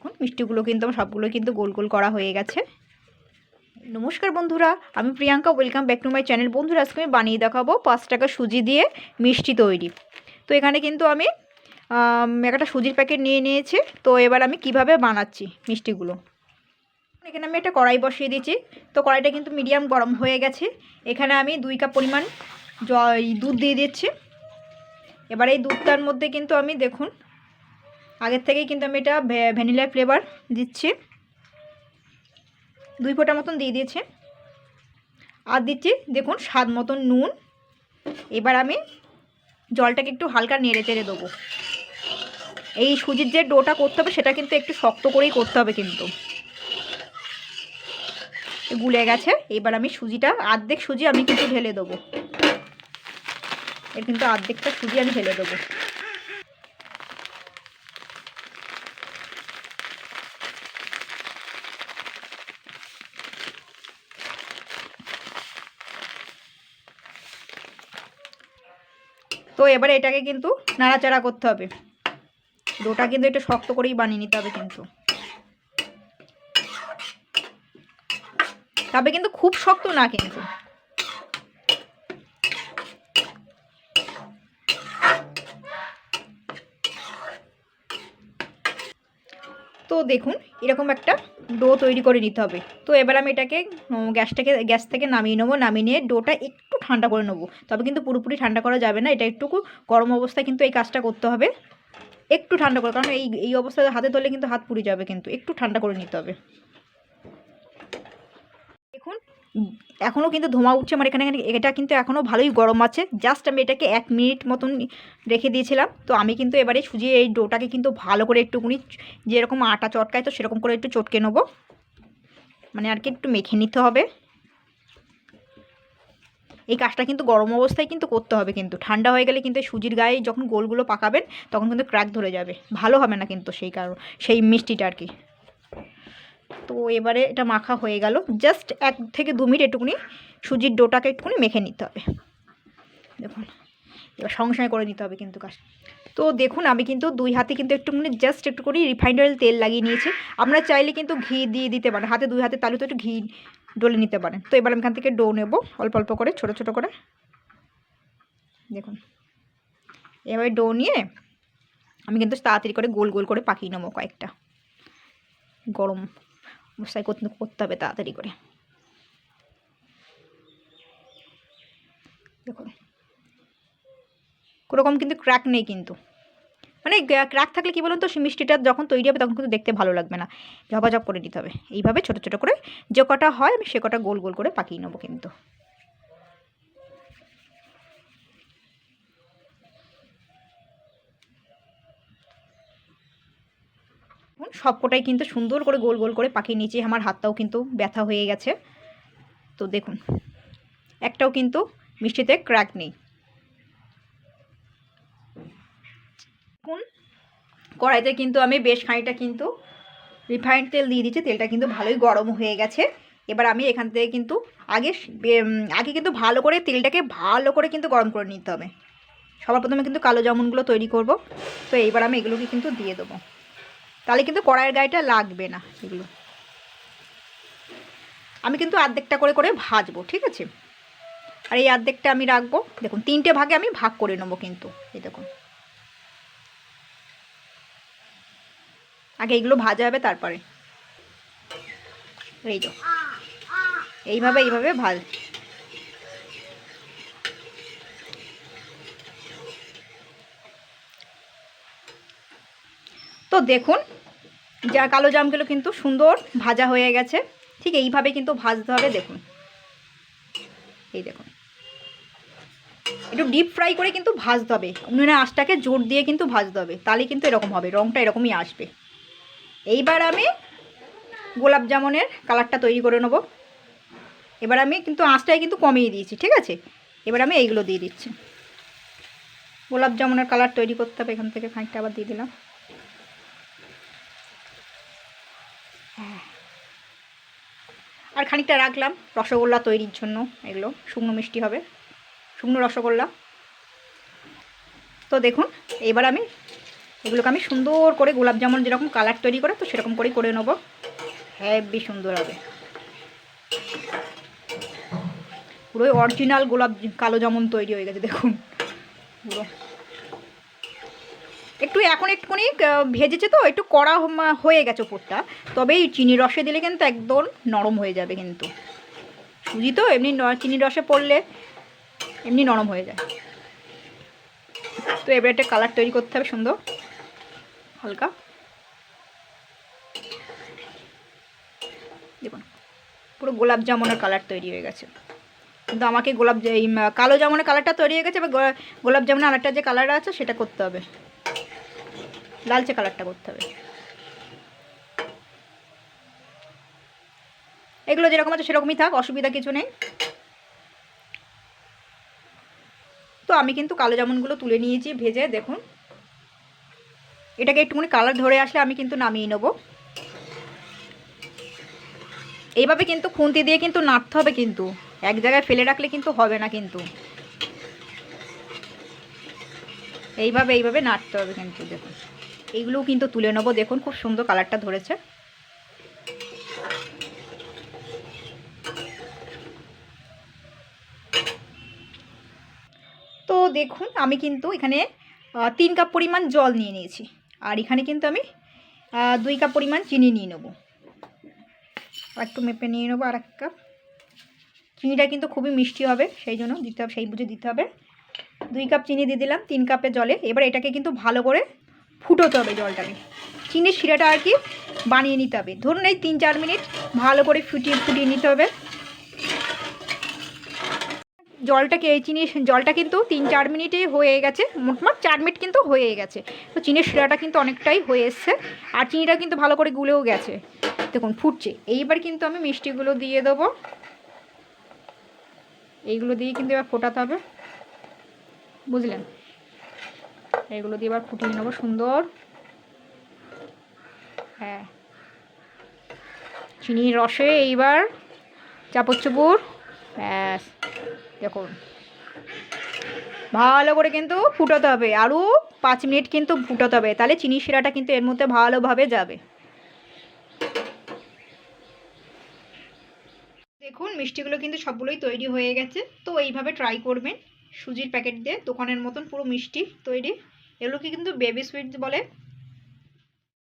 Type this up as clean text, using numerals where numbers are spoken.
দেখুন মিষ্টিগুলো কিন্তু আমার সবগুলো কিন্তু গোল গোল করা হয়ে গেছে। নমস্কার বন্ধুরা, আমি Priyanka, welcome back to my channel. বন্ধুরা, আজকে আমি বানিয়ে দেখাবো 5 টাকা সুজি দিয়ে মিষ্টি তৈরি। তো এখানে কিন্তু আমি একটা সুজির প্যাকেট নিয়ে নিয়েছি। তো এবার আমি কিভাবে বানাচ্ছি মিষ্টিগুলো, এখানে আমি একটা কড়াই বসিয়ে দিয়েছি। তো কড়াইটা কিন্তু মিডিয়াম গরম হয়ে গেছে। এখানে আমি 2 কাপ পরিমাণ দুধ দিয়ে দিচ্ছি। এবার এই দুধটার মধ্যে কিন্তু আমি দেখুন আগের থেকেই কিন্তু আমি এটা ভ্যানিলা ফ্লেভার দিচ্ছি, 2 ফোঁটা মতন দিয়ে দিয়েছি। আর দিচ্ছি দেখুন স্বাদ মতন নুন। এবার আমি জলটাকে একটু হালকা নেড়ে চেড়ে দেবো। এই সুজির যে ডোটা করতে হবে সেটা কিন্তু একটু শক্ত করেই করতে হবে, কিন্তু গুলে গেছে। এবার আমি সুজিটা অর্ধেক সুজি আমি কিন্তু ঢেলে দেবো। এর কিন্তু অর্ধেকটা সুজি আমি ঢেলে দেবো। তো এবারে এটাকে কিন্তু নাড়াচাড়া করতে হবে। ডোটা কিন্তু একটু শক্ত করেই বানিয়ে নিতে হবে কিন্তু, তবে কিন্তু খুব শক্ত না কিন্তু। তো দেখুন এরকম একটা ডো তৈরি করে নিতে হবে। তো এবার আমি এটাকে গ্যাস থেকে নামিয়ে নেবো। নামিয়ে নিয়ে ডোটা একটু ঠান্ডা করে নেবো। তবে কিন্তু পুরোপুরি ঠান্ডা করা যাবে না, এটা একটু গরম অবস্থায় কিন্তু এই কাজটা করতে হবে। একটু ঠান্ডা করে, কারণ এই অবস্থায় হাতে ধরলে কিন্তু হাত পুড়ে যাবে, কিন্তু একটু ঠান্ডা করে নিতে হবে। দেখুন এখনও কিন্তু ধোঁয়া উঠছে আমার এখানে। এটা কিন্তু এখনও ভালোই গরম আছে। জাস্ট আমি এটাকে 1 মিনিট মতন রেখে দিয়েছিলাম। তো আমি কিন্তু এবারে সুজি এই ডোটাকে কিন্তু ভালো করে একটুখানি যেরকম আটা চটকায় তো সেরকম করে একটু চটকে নেবো, মানে আর কি একটু মেখে নিতে হবে। এই কাজটা কিন্তু গরম অবস্থায় কিন্তু করতে হবে, কিন্তু ঠান্ডা হয়ে গেলে কিন্তু সুজির গায়ে যখন গোলগুলো পাকাবেন তখন কিন্তু ক্র্যাক ধরে যাবে, ভালো হবে না কিন্তু সেই মিষ্টিটা আর কি। তো এবারে এটা মাখা হয়ে গেল। জাস্ট 1 থেকে 2 মিনিট একটুখানি সুজির ডোটাকে একটুখানি মেখে নিতে হবে। দেখুন এবার সঙ্গে সঙ্গে করে নিতে হবে কিন্তু কাজ। তো দেখুন আমি কিন্তু 2 হাতে কিন্তু একটুখানি জাস্ট একটু করে রিফাইন্ড অয়েল তেল লাগিয়ে নিয়েছি। আপনারা চাইলে কিন্তু ঘি দিয়ে দিতে পারেন, হাতে 2 হাতে তালু তো একটু ঘি ডলে নিতে পারেন। তো এবার আমি এখান থেকে ডো নেব অল্প অল্প করে, ছোটো ছোটো করে। দেখুন এবার ডো নিয়ে আমি কিন্তু তাড়াতাড়ি করে গোল গোল করে পাকিয়ে নেবো কয়েকটা। গরম অবস্থায় করতে হবে তাড়াতাড়ি করে। দেখুন কোনোরকম কিন্তু ক্র্যাক নেই কিন্তু, মানে ক্র্যাক থাকলে কী বলুন তো, মিষ্টিটা যখন তৈরি হবে তখন কিন্তু দেখতে ভালো লাগবে না। ঝপাঝপ করে নিতে হবে। এইভাবে ছোটো ছোটো করে যে কটা হয় আমি সে কটা গোল গোল করে পাকিয়ে নেবো কিন্তু। সবকটাই কিন্তু সুন্দর করে গোল গোল করে পাকিয়ে নিয়েছি। আমার হাতটাও কিন্তু ব্যথা হয়ে গেছে। তো দেখুন একটাও কিন্তু মিষ্টিতে ক্র্যাক নেই। দেখুন কড়াইতে কিন্তু আমি বেশ খানিকটা কিন্তু রিফাইন্ড তেল দিয়ে দিচ্ছি। তেলটা কিন্তু ভালোই গরম হয়ে গেছে। এবার আমি এখান থেকে কিন্তু আগে কিন্তু ভালো করে তেলটাকে ভালো করে কিন্তু গরম করে নিতে হবে। সবার প্রথমে কিন্তু কালো জামুনগুলো তৈরি করব। তো এইবার আমি এগুলোকে কিন্তু দিয়ে দেবো, তাহলে কিন্তু কড়াইয়ের গায়েটা লাগবে না। এগুলো আমি কিন্তু অর্ধেকটা করে করে ভাজবো, ঠিক আছে। আর এই অর্ধেকটা আমি রাখবো। দেখুন 3টে ভাগে আমি ভাগ করে নেবো কিন্তু। এই দেখুন আগে এইগুলো ভাজা হবে, তারপরে এই তো এইভাবে ভাজ। তো দেখুন যা কালো জামগুলো কিন্তু সুন্দর ভাজা হয়ে গেছে। ঠিক এইভাবে কিন্তু ভাজতে হবে। দেখুন এই দেখুন একটু ডিপ ফ্রাই করে কিন্তু ভাজতে হবে। উনুনের আঁচটাকে জোর দিয়ে কিন্তু ভাজতে হবে, তাহলে কিন্তু এরকম হবে, রঙটা এরকমই আসবে। এইবার আমি গোলাপ জামুনের কালারটা তৈরি করে নেব। এবার আমি কিন্তু আঁচটাই কিন্তু কমিয়ে দিয়েছি, ঠিক আছে। এবার আমি এইগুলো দিয়ে দিচ্ছি। গোলাপ জামুনের কালার তৈরি করতে হবে। এখান থেকে খানিকটা আবার দিয়ে দিলাম। হ্যাঁ আর খানিকটা রাখলাম রসগোল্লা তৈরির জন্য। এগুলো শুকনো মিষ্টি হবে, শুকনো রসগোল্লা। তো দেখুন এবার আমি এগুলোকে আমি সুন্দর করে গোলাপ জামুন যেরকম কালার তৈরি করে তো সেরকম করেই করে নেবো, হেবি সুন্দর হবে। পুরো অরিজিনাল কালো জামুন তৈরি হয়ে গেছে দেখুন পুরো। একটু এখন একটুখানি ভেজেছে তো একটু কড়া হয়ে গেছে ওপরটা, তবে এই চিনি রসে দিলে কিন্তু একদম নরম হয়ে যাবে। কিন্তু সুজি তো এমনি চিনি রসে পড়লে এমনি নরম হয়ে যায়। তো এবার একটা কালার তৈরি করতে হবে সুন্দর হালকা, দেখুন পুরো গোলাপ জামুনের কালার তৈরি হয়ে গেছে। কিন্তু আমাকে এই কালো জামুনের কালারটা তৈরি হয়ে গেছে, এবার গোলাপ জামুনের আরেকটা যে কালার আছে সেটা করতে হবে, লালচে কালারটা করতে হবে। এগুলো যেরকম আছে সেরকমই থাক, অসুবিধা কিছু নেই। তো আমি কিন্তু কালো জামুনগুলো তুলে নিয়েছি ভেজে, দেখুন এটাকে একটুখানি কালার ধরে আসলে আমি কিন্তু নামিয়ে নেবো। এইভাবে কিন্তু খুন্তি দিয়ে কিন্তু নাড়তে হবে, কিন্তু এক জায়গায় ফেলে রাখলে কিন্তু হবে না, কিন্তু এইভাবে নাড়তে হবে কিন্তু। দেখুন এইগুলোও কিন্তু তুলে নেবো, দেখুন খুব সুন্দর কালারটা ধরেছে। তো দেখুন আমি কিন্তু এখানে 3 কাপ পরিমাণ জল নিয়ে নিয়েছি, আর এখানে কিন্তু আমি 2 কাপ পরিমাণ চিনি নিয়ে নেবো। আর একটু মেপে নিয়ে নেবো আর 1 কাপ। চিনিটা কিন্তু খুবই মিষ্টি হবে, সেই জন্য দিতে হবে, সেই বুঝে দিতে হবে। 2 কাপ চিনি দিয়ে দিলাম 3 কাপের জলে। এবার এটাকে কিন্তু ভালো করে ফুটোতে হবে জলটাকে, চিনির শিরাটা আর কি বানিয়ে নিতে হবে। ধরুন এই 3-4 মিনিট ভালো করে ফুটিয়ে নিতে হবে জলটাকে। এই জলটা কিন্তু 3-4 মিনিটেই হয়ে গেছে, মোটমাট 4 মিনিট কিন্তু হয়ে গেছে। তো চিনির শিরাটা কিন্তু অনেকটাই হয়ে এসছে, আর চিনিটা কিন্তু ভালো করে গুলেও গেছে, দেখুন ফুটছে। এইবার কিন্তু আমি মিষ্টিগুলো দিয়ে দেবো, এইগুলো দিয়ে কিন্তু এবার ফোটাতে হবে, বুঝলেন। এইগুলো দিয়ে এবার ফুটিয়ে নেবো সুন্দর। হ্যাঁ, চিনির রসে এইবার চাপড় চুপুর, ব্যাস দেখুন ভালো করে কিন্তু ফুটাতে হবে, আরও 5 মিনিট কিন্তু ফুটাতে হবে, তাহলে চিনি শিরাটা কিন্তু এর মধ্যে ভালোভাবে যাবে। দেখুন মিষ্টিগুলো কিন্তু সবগুলোই তৈরি হয়ে গেছে। তো এইভাবে ট্রাই করবেন, সুজির প্যাকেট দিয়ে দোকানের মতন পুরো মিষ্টি তৈরি। এগুলোকে কিন্তু বেবি সুইট বলে।